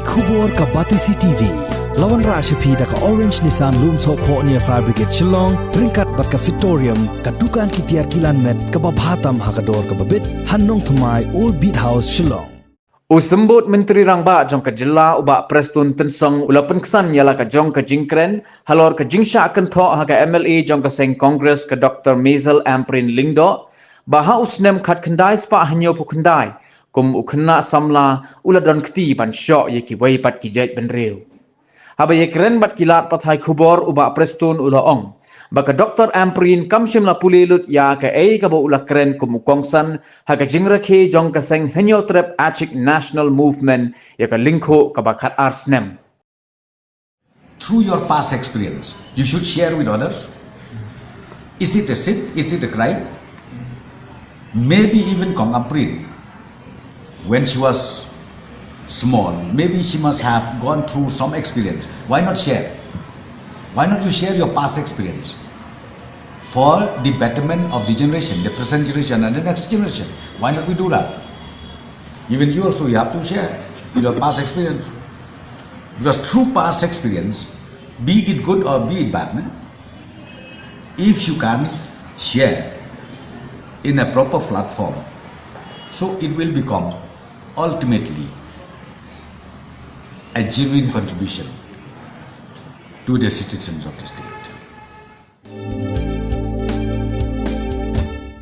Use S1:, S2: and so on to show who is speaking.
S1: Khubor ka Batisi TV Lawan Rashapi da ka Orange Nissan Loom So Po near Fire Brigade Shillong Ringkat bat ka Victorium ka Dukan ki Tiar Kilan Met ka Babhatam Hakador ka Babit Hannong Thumai Old Beat House Shillong
S2: Usembut Menteri Rangba jong ka jilla uba Prestun Tensong ulapan kesan yala ka jong ka jingkren halor ka jingsha akan tho ha ka MLA jong ka Seng Congress ka Dr. Maisel Amprin Lingdo baha usnem khat khandai spa hanyo pu khandai kum ukhna samla uladon khti ban sho ye ki wai pat ki jait ben reu haba ye kren bat kilat pathai khubor uba Prestun ulaong baka Dr. Amprin kamshim la pulilut ya ka ei ka bo ula kren kum kongsan ha ka jingra khe jong ka Seng henyo trep achik national movement ya ka linkho ka bakat arsnem.
S3: Through your past experience, you should share with others. Is it a sin? Is it a crime? Maybe even Kong Amprin, when she was small, maybe she must have gone through some experience. Why not share? Why not you share your past experience for the betterment of the generation, the present generation and the next generation? Why not we do that? Even you also, you have to share your past experience. Because through past experience, be it good or be it bad, if you can share in a proper platform, so it will become ultimately a genuine contribution to the citizens of the state.